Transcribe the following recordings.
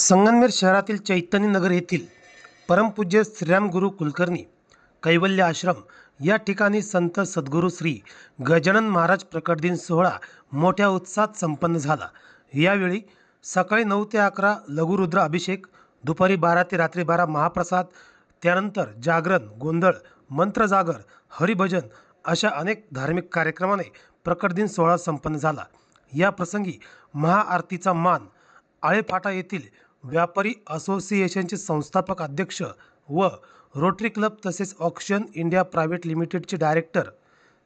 संगमनेर शहरातील चैतन्यनगर येथील परमपूज्य श्रीराम गुरु कुलकर्णी कैवल्य आश्रम या ठिकाणी संत सद्गुरू श्री गजानन महाराज प्रकट दिन सोहळा मोठ्या उत्साहात संपन्न झाला। यावेळी सकाळी 9 ते 11 लघुरुद्र अभिषेक, दुपारी 12 ते रात्री 12 महाप्रसाद, त्यानंतर जागरण, गोंधळ, मंत्रजागर, हरिभजन अशा अनेक धार्मिक कार्यक्रमाने प्रकट दिन सोहळा संपन्न झाला। या प्रसंगी महाआरतीचा मान आळेफाटा येथील व्यापारी असोसिएशनचे संस्थापक अध्यक्ष व रोटरी क्लब तसेच ऑक्शन इंडिया प्रायव्हेट लिमिटेडचे डायरेक्टर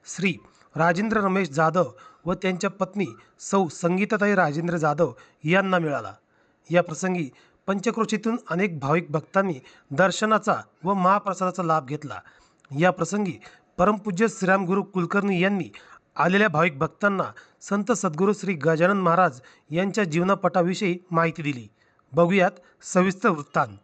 श्री राजेंद्र रमेश जाधव व त्यांच्या पत्नी सौ संगीताताई राजेंद्र जाधव यांना मिळाला। या प्रसंगी पंचक्रोशीतून अनेक भाविक भक्तांनी दर्शनाचा व महाप्रसादाचा लाभ घेतला। या प्रसंगी परमपूज्य श्रीराम गुरु कुलकर्णी यांनी आलेल्या भाविक भक्तांना संत सद्गुरू श्री गजानन महाराज यांच्या जीवनपटाविषयी माहिती दिली। बघूयात सविस्तर वृत्तांत।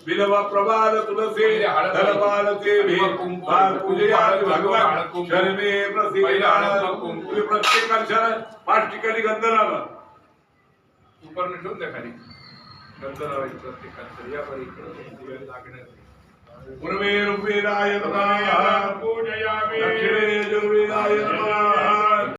बिलवा प्रभात तुलसी धनपाल देवी भगवान शर्मे प्रत्येक अक्षर 5 ठिकाणी गंध लावा। ऊपर ठेवून द्या खाली गंध लावायचं प्रत्येक अक्षर या परीकडे लागण्यासाठी। पूर्वे ऋग्वेदाय नमः पूजयामि, दक्षिणे यजुर्वेदाय नमः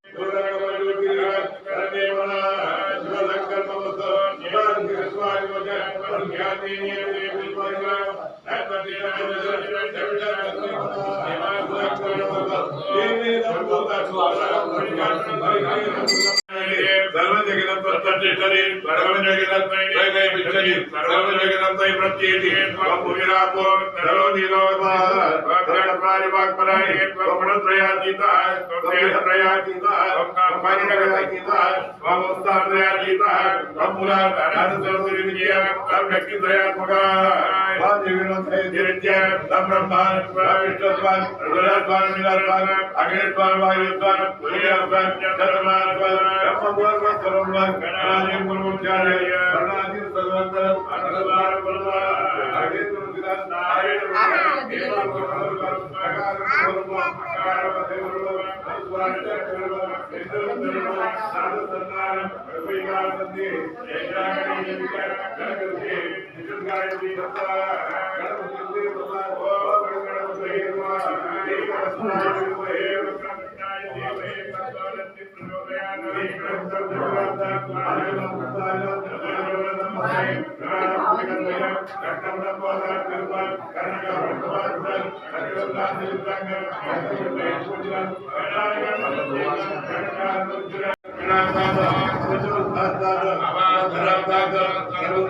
सर्व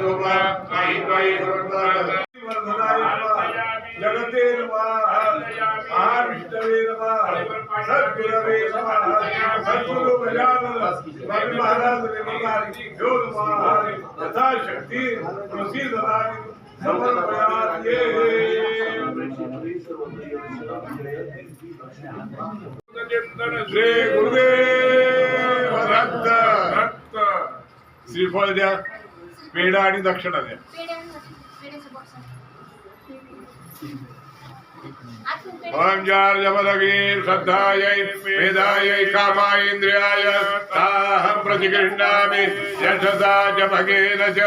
जगन्नाथ जगते नमः महाविष्णवे नमः गुरवे नमः सद्गुरु गजानन स्वामी महाराज देवतारी घेऊन महाराज यथाशक्ती प्रसिद्धारी समर्पयामि श्री गुरुदेव दत्त श्रीफळ द्या पेढा आणि दक्षिणा द्या ओम जार जपदग्नि श्रद्धायै मेधायै कामाय इंद्रियाय ताहं प्रतिगृह्णामि यशसा च भगेन च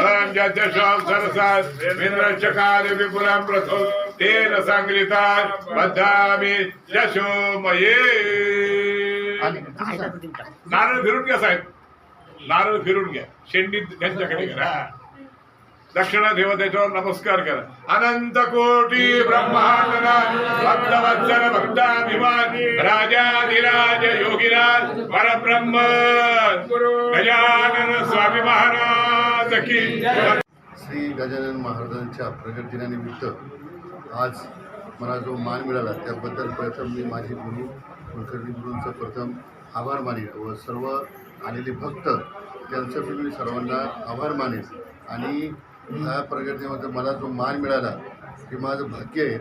ओम जत्यशां सरसात् इन्द्रश्चकारि विपुलं प्रथो तेन संगृता बद्धामि यशोमये नारळ फिरून घ्या साहेब नारळ फिरून घ्या शेंडी त्यांच्याकडे करा दक्षिणा ठेवा त्याच्यावर नमस्कार करा अनंत कोटी ब्रह्मांड भक्तवत्सल भक्ताभिमान राजाधिराज योगीराज परब्रह्म गजानन स्वामी महाराज की श्री गजानन महाराजांच्या प्रगट दिनानिमित्त आज मला जो मान मिळाला त्याबद्दल प्रथम मी माझे गुरु कुलकर्णी गुरूंचा प्रथम आभार मानेन व सर्व आलेले भक्त त्यांचं मी सर्वांना आभार मानेन आणि ह्या प्रगतीमध्ये मला जो मान मिळाला हे माझं भाग्य आहे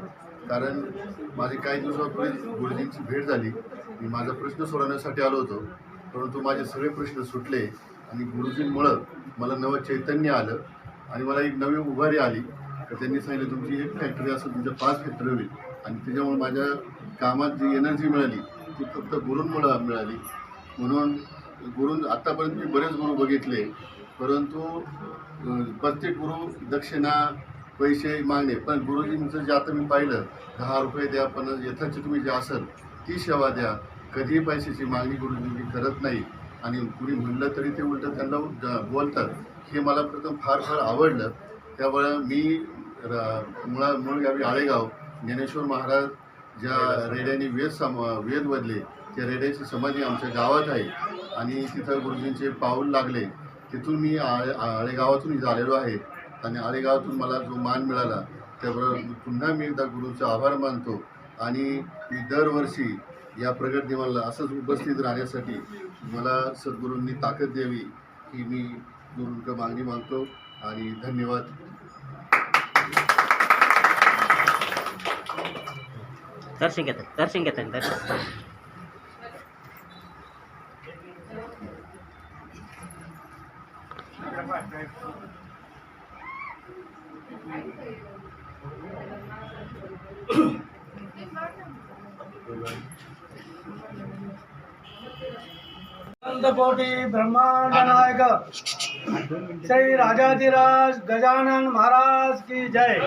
कारण माझी काही दिवसापूर्वी गुरुजींची भेट झाली मी माझा प्रश्न सोडवण्यासाठी आलो होतो परंतु माझे सगळे प्रश्न सुटले आणि गुरुजींमुळं मला नवं चैतन्य आलं आणि मला एक नवी उभारी आली तर त्यांनी सांगितलं तुमची एक फॅक्टरी असेल तुमच्या 5 फॅक्टरी होईल आणि त्याच्यामुळे माझ्या कामात जी एनर्जी मिळाली ती फक्त गुरूंमुळं मिळाली म्हणून आत्तापर्यंत मी बरेच गुरु बघितले परंतु प्रत्येक गुरु दक्षिणा पैसे मागणे पण गुरुजींचं जे आता मी पाहिलं 10 रुपये द्या पण यथाची तुम्ही जे असेल ती सेवा द्या कधीही पैशाची मागणी गुरुजींनी करत नाही आणि कुणी म्हणलं तरी ते उलटं त्यांना बोलतात हे मला प्रथम फार आवडलं त्यामुळे मी मूळ गावी आळेगाव ज्ञानेश्वर महाराज ज्या रेड्याने वेद बदले त्या रेड्याची समाधी आमच्या गावात आहे आणि तिथं गुरुजींचे पाऊल लागले तिथून मी आळेगावातून आलेलो आहे आणि आळेगावातून मला जो मान मिळाला त्याबरोबर पुन्हा मी एकदा गुरूंचा आभार मानतो आणि मी दरवर्षी या प्रगट दिनाला असंच उपस्थित राहण्यासाठी मला सद्गुरूंनी ताकद द्यावी ही मी गुरूंकडे मागणी मागतो आणि धन्यवाद दर्शन घेतात कोटी ब्रह्मांड नायक श्री राजाधिराज गजानन महाराज की जय।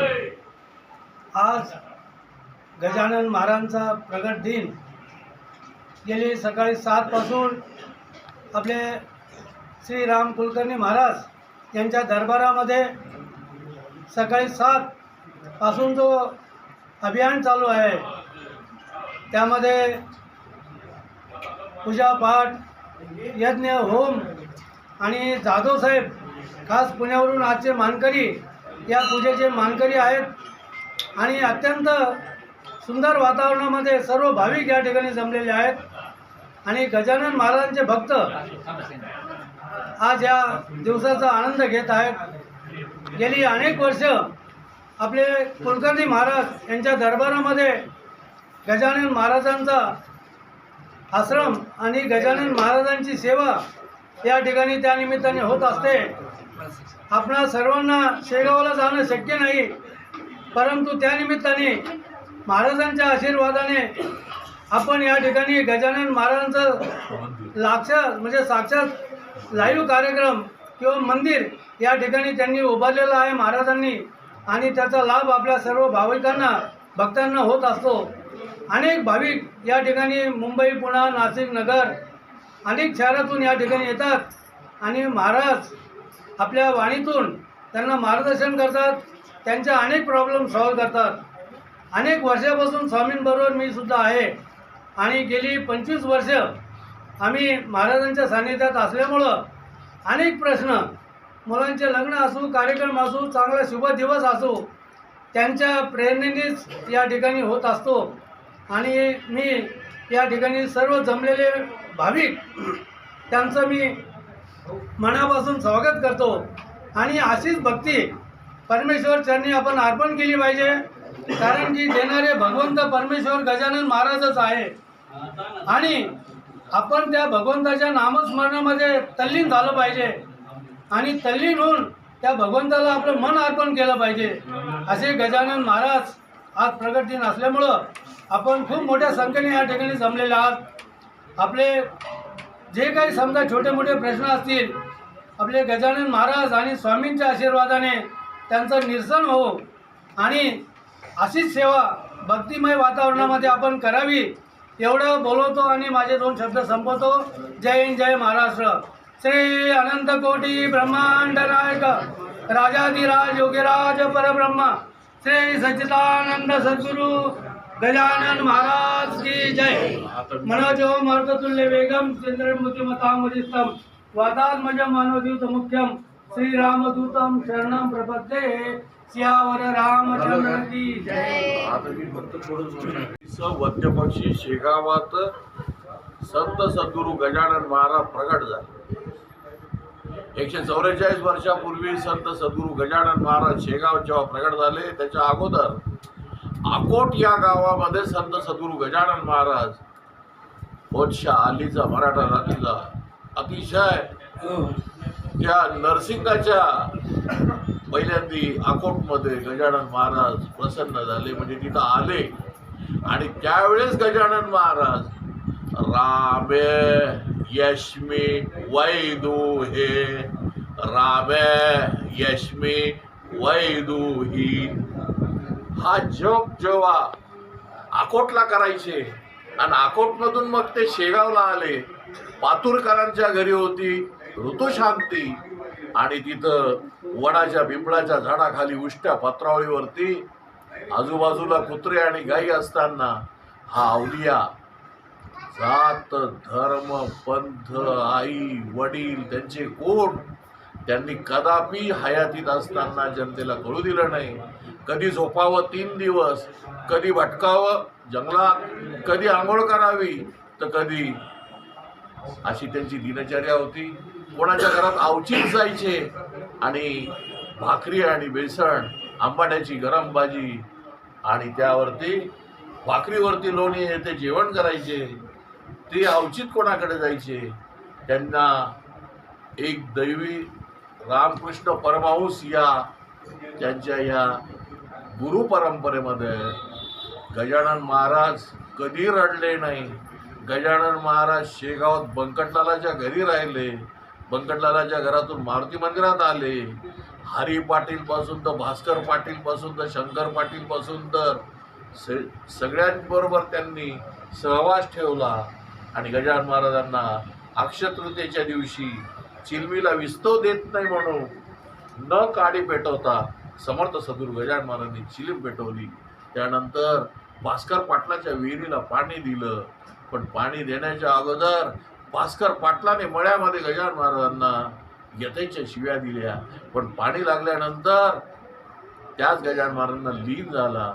आज गजानन महाराजांचा प्रगट दिन गेली सकाळी 7 पासून आपले श्री राम कुलकर्णी महाराज यांच्या दरबारामध्ये सकाळी 7 पासून जो अभियान चालू आहे त्यामध्ये पूजापाठ यज्ञ होम आणि जाधव साहेब खास पुण्यावरून आजचे मानकरी या पूजेचे मानकरी आहेत आणि अत्यंत सुंदर वातावरणामध्ये सर्व भाविक या ठिकाणी जमलेले आहेत आणि गजानन महाराजांचे भक्त आज या दिवसाचा आनंद घेत आहेत। गेली अनेक वर्ष आपले कुलकर्णी महाराज यांच्या दरबारामध्ये गजानन महाराजांचा आश्रम आणि गजानन महाराजांची सेवा या ठिकाणी त्या निमित्ताने होत असते। आपणा सर्वांना शेगावला जाणं शक्य नाही परंतु त्या निमित्ताने महाराजांच्या आशीर्वादाने आपण या ठिकाणी गजानन महाराजांचं साक्षात लाईव्ह कार्यक्रम किंवा मंदिर या ठिकाणी त्यांनी उभारलेलं आहे महाराजांनी आणि त्याचा लाभ आपल्या सर्व भाविकांना भक्तांना होत असतो। अनेक भाविक या ठिकाणी मुंबई पुणे नाशिक नगर अनेक शहरातून या ठिकाणी येतात आणि महाराज आपल्या वाणीतून त्यांना मार्गदर्शन करतात त्यांचे अनेक प्रॉब्लेम सॉल्व्ह करतात। अनेक वर्षापासून स्वामींबरोबर मी सुद्धा आहे आणि गेली 25 वर्ष आम्ही महाराजांच्या सान्निध्यात असल्यामुळं अनेक प्रश्न मुलांचे लग्न असो कार्यक्रम असो चांगला शुभ दिवस असो त्यांच्या प्रेरणेनेच या ठिकाणी होत असतो आणि मी या ठिकाणी सर्व जमलेले भाविक त्यांचं मी मनापासून स्वागत करतो आणि अशीच भक्ती परमेश्वर चरणी आपण अर्पण केली पाहिजे, कारण की देणारे भगवंत परमेश्वर गजानन महाराजच आहे आणि आपण त्या भगवंताच्या नामस्मरणामध्ये तल्लीन झालं पाहिजे आणि तल्लीन होऊन त्या भगवंताला आपलं मन अर्पण केलं पाहिजे. असे गजानन महाराज आज प्रगट दिन असल्यामुळं आपण खूप मोठ्या संख्येने या ठिकाणी जमलेले आहात. आपले जे काही समजा छोटे मोठे प्रश्न असतील आपले गजानन महाराज आणि स्वामींच्या आशीर्वादाने त्यांचं निरसन हो आणि अशीच सेवा भक्तिमय वातावरणामध्ये आपण करावी एवढं बोलवतो आणि माझे 2 शब्द संपवतो. जय हिंद, जय महाराष्ट्र. श्री अनंत कोटी ब्रह्मांड नायक राजाधिराज योगीराज परब्रह्म श्री सच्चिदानंद सद्गुरु गजानन महाराज की जय. मनोजो मर्ततुल्य वेगम चंद्रमुतिमतामरिस्तम वादात्मजं मानवदूत मुख्यम श्रीरामदूतं शरणं प्रपद्ये. सियावर रामचंद्र की जय. आता मी फक्त थोडं बोलणार. वद्यपक्षी शेगावात संत सद्गुरू गजानन महाराज प्रगट झाले. 144 वर्षापूर्वी संत सद्गुरू गजानन महाराज शेगाव जेव्हा प्रगट झाले त्याच्या अगोदर अकोट या गावामध्ये संत सद्गुरू गजानन महाराज पोटशा आलीचा मराठा जातीचा अतिशय त्या नरसिंगाच्या पहिल्यांदी अकोटमध्ये गजानन महाराज प्रसन्न झाले, म्हणजे तिथं आले आणि त्यावेळेस गजानन महाराज रामे यश्मी वैदू हे रामे यश्मी वैदू ही हा जप जेव्हा अकोटला करायचे आणि अकोटमधून मग ते शेगावला आले. पातूरकरांच्या घरी होती ऋतुशांती आणि तिथं वडाच्या बिंबळाच्या झाडाखाली उष्ट्या पत्रावळीवरती आजूबाजूला कुत्रे आणि गायी असताना हा अवलिया जात धर्म पंथ आई वडील त्यांचे कोण त्यांनी कदापि हयातीत असताना जनतेला कळू दिलं नाही. कधी झोपावं 3 दिवस, कधी भटकावं जंगलात, कधी आंघोळ करावी तर कधी अशी त्यांची दिनचर्या होती. कोणाच्या घरात अवचित जायचे आणि भाकरी आणि बेसन आंबाड्याची गरम भाजी आणि त्यावरती भाकरीवरती लोणी हे ते जेवण करायचे. ते अवचित कोणाकडे जायचे त्यांना एक दैवी रामकृष्ण परमहंस या त्यांच्या या गुरु परंपरेमध्ये गजानन महाराज कधी रडले नाही. गजानन महाराज शेगावात बंकटलालाच्या घरी राहिले, बंकटलालाच्या घरातून मारुती मंदिरात आले. हरी पाटीलपासून तर भास्कर पाटीलपासून तर शंकर पाटीलपासून तर सगळ्यांबरोबर त्यांनी सहवास ठेवला आणि गजानन महाराजांना अक्षयतृतीयेच्या दिवशी चिलमीला विस्तव देत नाही म्हणून न काडी पेटवता समर्थ सद्गुरू गजानन महाराजांनी चिलीम पेटवली. त्यानंतर भास्कर पाटलाच्या विहिरीला पाणी दिलं, पण पाणी देण्याच्या अगोदर भास्कर पाटलाने मळ्यामध्ये गजानन महाराजांना यथेच्या शिव्या दिल्या, पण पाणी लागल्यानंतर त्याच गजानन महाराजांना लीन झाला.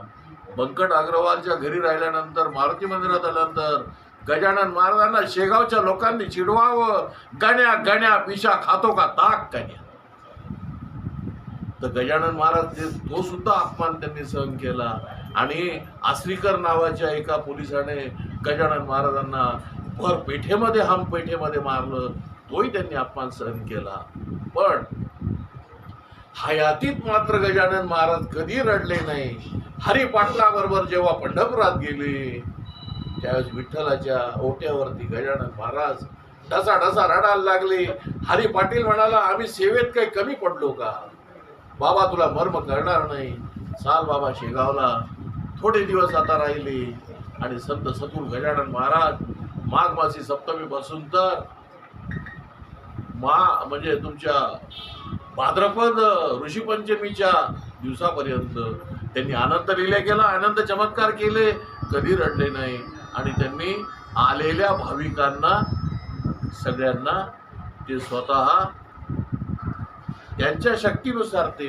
बंकट अग्रवालच्या घरी राहिल्यानंतर मारुती मंदिरात आल्यानंतर गजानन महाराजांना शेगावच्या लोकांनी चिडवावं, गण्या गण्या पिशा खातो का ताक गण्या. तर गजानन महाराज तो सुद्धा अपमान त्यांनी सहन केला आणि आसरीकर नावाच्या एका पोलिसाने गजानन महाराजांना भर पेठेमध्ये हम पेठेमध्ये मारलं, तोही त्यांनी अपमान सहन केला. पण हयातीत मात्र गजानन महाराज कधी रडले नाही. हरी पाटलाबरोबर जेव्हा पंढरपुरात गेले त्यावेळेस विठ्ठलाच्या ओट्यावरती गजानन महाराज ढसा ढसा रडायला लागले. हरी पाटील म्हणाला, आम्ही सेवेत काही कमी पडलो का बाबा, तुला मर्म करणार नाही, चाल बाबा शेगावला. थोडे दिवस आता राहिले आणि संत सद्गुरू गजानन महाराज माघ मासी सप्तमीपासून तर म्हणजे तुमच्या भाद्रपद ऋषीपंचमीच्या दिवसापर्यंत त्यांनी अनंत लीला केला, अनंत चमत्कार केले, कधी रडले नाही. आणि त्यांनी आलेल्या भाविकांना सगळ्यांना ते स्वतः त्यांच्या शक्तीनुसार ते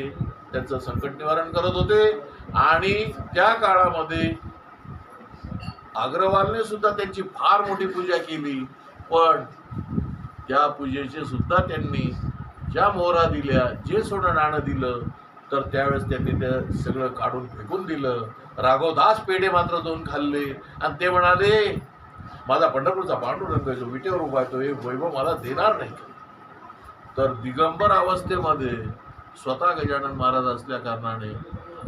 त्यांचं संकट निवारण करत होते. आणि त्या काळामध्ये अग्रवालने सुद्धा त्यांची फार मोठी पूजा केली, पण त्या पूजेचे सुद्धा त्यांनी ज्या मोहरा दिल्या, जे सोनं नाणं दिलं, तर त्यावेळेस त्यांनी ते सगळं काढून फेकून दिलं. राघवदास पेढे मात्र 2 खाल्ले आणि ते म्हणाले, माझा पंढरपूरचा पांडुरंग जो विटेवर उभा आहे तो हे वैभव मला देणार नाही. तर दिगंबर अवस्थेमध्ये स्वतः गजानन महाराज असल्या कारणाने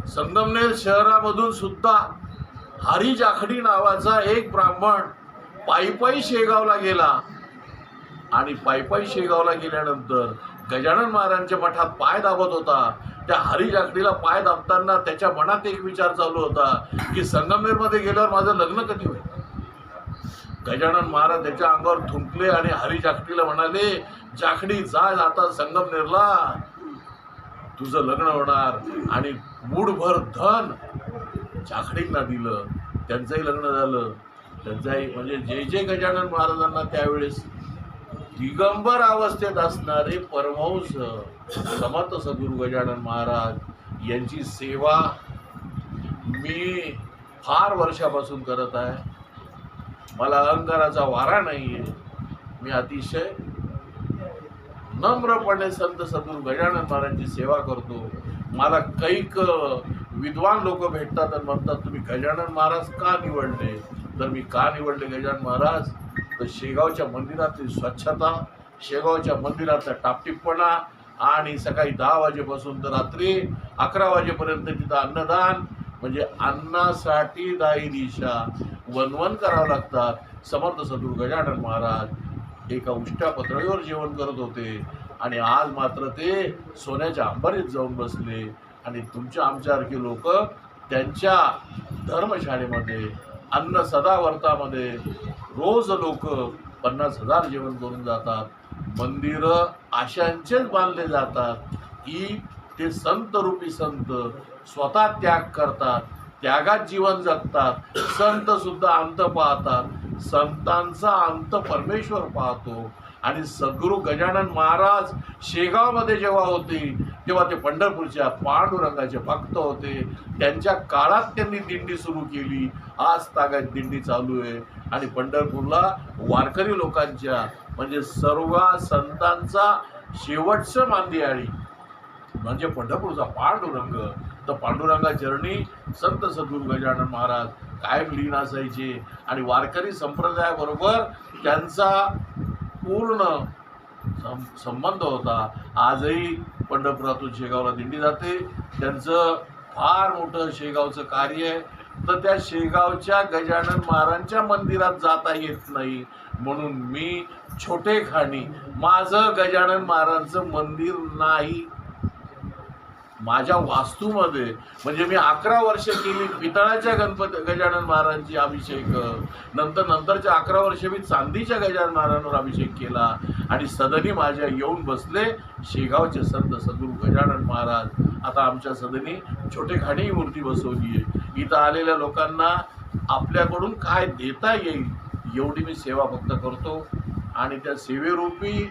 संगमनेर शहरामधून सुद्धा हरी जाखडी नावाचा एक ब्राह्मण पायी शेगावला गेला आणि पायी शेगावला गेल्यानंतर गजानन महाराजांच्या मठात पाय दाबत होता. त्या हरी जाखडीला पाय दाबताना त्याच्या मनात एक विचार चालू होता की संगमनेरमध्ये गेल्यावर माझं लग्न कधी होईल. गजानन महाराज त्याच्या अंगावर थुंकले आणि हरी जाखडीला म्हणाले, जाखडी जा आता संगमनेरला, तुझं लग्न होणार. आणि मूठभर धन जाखडींना दिलं, त्यांचंही लग्न झालं. त्यांचाही म्हणजे जे जे गजानन महाराजांना त्यावेळेस दिगंबर अवस्थेत असणारे परमहंस समर्थ सद्गुरू गजानन महाराज यांची सेवा मी फार वर्षापासून करत आहे. मला अहंकाराचा वारा नाही आहे. मी अतिशय नम्रपणे संत सद्गुरू गजानन महाराजांची सेवा करतो. मला कैक विद्वान लोक भेटतात आणि म्हणतात, तुम्ही गजानन महाराज का निवडले? तर मी का निवडले गजानन महाराज? तर शेगावच्या मंदिरातली स्वच्छता, शेगावच्या मंदिरातला टापटीपणा आणि सकाळी 10 वाजेपासून तर रात्री 11 वाजेपर्यंत तिथं अन्नदान, म्हणजे अन्नासाठी दाई दिशा वनवन करावं लागतात. समर्थ सद्गुरू गजानन महाराज एका उष्ट्या पतळीवर जेवण करत होते आणि आज मात्र ते सोन्याच्या अंबारीत जाऊन बसले आणि तुमच्या आमच्यासारखे लोक त्यांच्या धर्मशाळेमध्ये अन्न सदावर्तामध्ये रोज लोक 50,000 जेवण करून जातात. मंदिरं अशांचेच बांधले जातात की ते संत रूपी संत स्वतः त्याग करतात, त्यागात जीवन जगतात. संत सुद्धा अंत पाहतात, संतांचा अंत परमेश्वर पाहतो. आणि सद्गुरू गजानन महाराज शेगावमध्ये जेव्हा होते तेव्हा ते पंढरपूरच्या पांडुरंगाचे भक्त होते. त्यांच्या काळात त्यांनी दिंडी सुरू केली. आज तागात दिंडी चालू आहे आणि पंढरपूरला वारकरी लोकांच्या म्हणजे सर्व संतांचा शेवटचं मांदियाळी म्हणजे पंढरपूरचा पांडुरंग. तर पांडुरंगा चरणी संत सद्गुरू गजानन महाराज कायम लीन असायचे आणि वारकरी संप्रदायाबरोबर त्यांचा पूर्ण संबंध होता. आजही पंढरपुरातून शेगावला दिंडी जाते. त्यांचं फार मोठं शेगावचं कार्य आहे. तर त्या शेगावच्या गजानन महाराजांच्या मंदिरात जाता येत नाही म्हणून मी छोटे खाणी माझं गजानन महाराजांचं मंदिर नाही. माझ्या वास्तूमध्ये म्हणजे मी 11 वर्ष केली पितळाच्या गजानन महाराजांची अभिषेक, नंतरच्या 11 वर्ष मी चांदीच्या गजानन महाराजांवर अभिषेक केला आणि सदनी माझ्या येऊन बसले शेगावचे संत सद्गुरू गजानन महाराज. आता आमच्या सदनी छोटे खाणी मूर्ती बसवली आहे. इथं आलेल्या लोकांना आपल्याकडून काय देता येईल एवढी मी सेवा फक्त करतो आणि त्या सेवेरूपी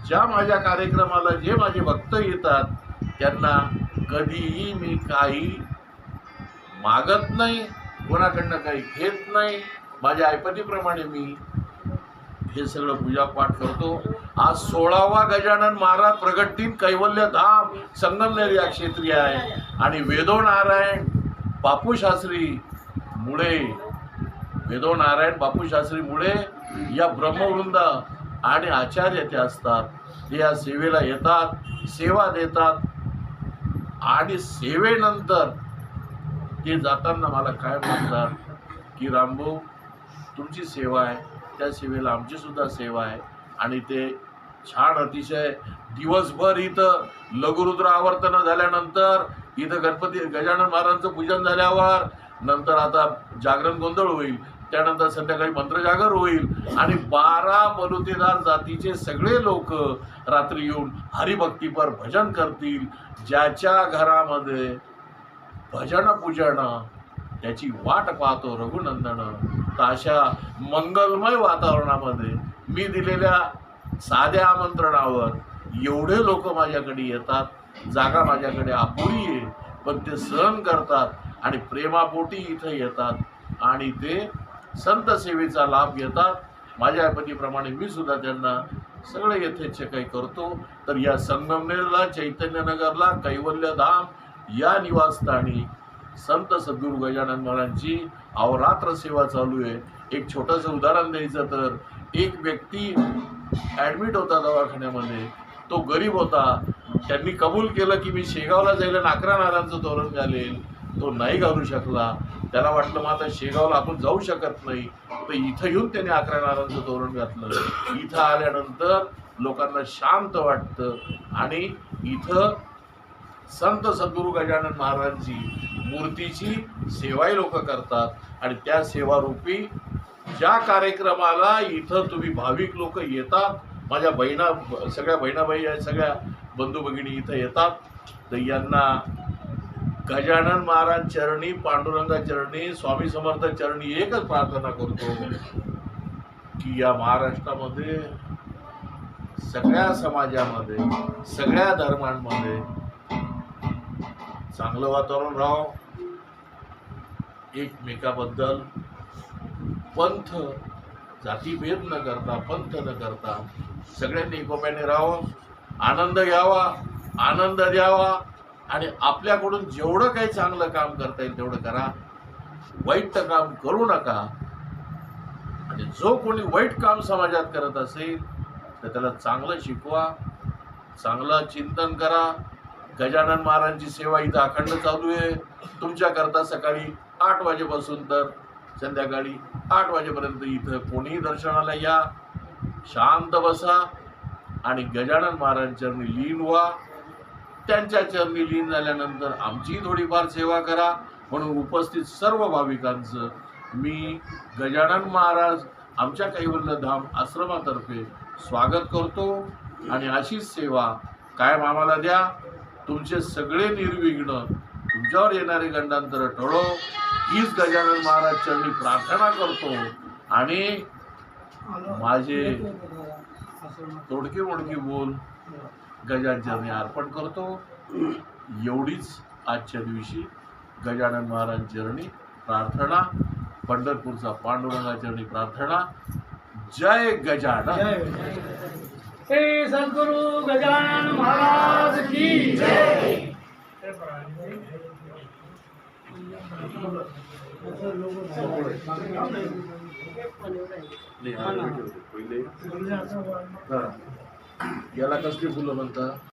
ज्या माझ्या कार्यक्रमाला जे माझे भक्त येतात त्यांना कधीही मी काही मागत नाही, कोणाकडनं काही घेत नाही. माझ्या ऐपतीप्रमाणे मी हे सगळं पूजापाठ करतो. आज 16वा गजानन महाराज प्रगट दिन कैवल्य धाम संगमनेर या क्षेत्री आहे आणि वेदो नारायण बापूशास्त्री मुळे या ब्रह्मवृंद आणि आचार्य ते असतात. ते या सेवेला येतात, सेवा देतात आणि सेवेनंतर ते जाताना मला काय म्हणतात की रामभाऊ तुमची सेवा आहे, त्या सेवेला आमची सुद्धा सेवा आहे. आणि ते छान अतिशय दिवसभर इथं लघुरुद्र आवर्तन झाल्यानंतर इथं गणपती गजानन महाराजांचं पूजन झाल्यावर नंतर आता जागरण गोंधळ होईल, त्यानंतर संध्याकाळी मंत्रजागर होईल आणि 12 बलुतेदार जातीचे सगळे लोक रात्री येऊन हरिभक्तीपर भजन करतील. ज्याच्या घरामध्ये भजन पूजन त्याची वाट पाहतो रघुनंदन. तर अशा मंगलमय वातावरणामध्ये मी दिलेल्या साध्या आमंत्रणावर एवढे लोक माझ्याकडे येतात. जागा माझ्याकडे अपुरी आहे पण ते सहन करतात आणि प्रेमापोटी इथं येतात आणि ते संत सेवेचा लाभ घेतात. माझ्या पतीप्रमाणे मी सुद्धा त्यांना सगळं यथेच्छ काही करतो. तर या संगमनेरला, चैतन्यनगरला, कैवल्यधाम या निवासस्थानी संत सद्गुरू गजानन महाराजांची अहोरात्र सेवा चालू आहे. एक छोटंसं उदाहरण द्यायचं तर एक व्यक्ती ॲडमिट होता दवाखान्यामध्ये. तो गरीब होता. त्यांनी कबूल केलं की मी शेगावला जाईल आणि 11 नारांचं तोरण घालेल. तो नाही घालू शकला. त्याला वाटलं मग आता शेगावला आपण जाऊ शकत नाही, तर इथं येऊन त्याने 11 नारांचं तोरण घातलं. इथं आल्यानंतर लोकांना शांत वाटतं आणि इथं संत सद्गुरू गजानन महाराजांची मूर्तीची सेवाही लोक करतात. आणि त्या सेवारूपी ज्या कार्यक्रमाला इथं तुम्ही भाविक लोक येतात, माझ्या बहिणा, सगळ्या बहिणाबाई आहेत, सगळ्या बंधू भगिनी इथं येतात, तर यांना गजानन महाराज चरणी, पांडुरंगा चरणी, स्वामी समर्थ चरणी एकच प्रार्थना करतो की या महाराष्ट्रामध्ये सगळ्या समाजामध्ये, सगळ्या धर्मांमध्ये चांगलं वातावरण राहावं. एकमेकाबद्दल पंथ, जातीभेद न करता, पंथ न करता सगळ्यांनी एकोप्याने राहावं, आनंद घ्यावा, आनंद द्यावा आणि आपल्याकडून जेवढं काही चांगलं काम करता येईल तेवढं करा. वाईट काम करू नका. आणि जो कोणी वाईट काम समाजात करत असेल तर त्याला चांगलं शिकवा, चांगलं चिंतन करा. गजानन महाराजांची सेवा इथं अखंड चालू आहे तुमच्याकरता. सकाळी 8 वाजेपासून तर संध्याकाळी 8 वाजेपर्यंत इथं कोणीही दर्शनाला या, शांत बसा आणि गजानन महाराजांचरणी लीन व्हा. त्यांच्या चरणी लीन झाल्यानंतर आमची थोडीफार सेवा करा. म्हणून उपस्थित सर्व भाविकांचं मी गजानन महाराज आमच्या कैवल्यधाम आश्रमातर्फे स्वागत करतो. आणि अशीच सेवा कायम आम्हाला द्या. तुमचे सगळे निर्विघ्न, तुमच्यावर येणारे गंडांतर टळो, हीच गजानन महाराज चरणी प्रार्थना करतो. आणि माझे तोडके मोडके बोल गजानन चरणी अर्पण करतो. एवढीच आजच्या दिवशी गजानन महाराज चरणी प्रार्थना, पंढरपूरचा पांडुरंगा चरणी प्रार्थना. जय गजानन. श्री सद्गुरु गजानन महाराज की जय. याला कसली फुलं म्हणतात?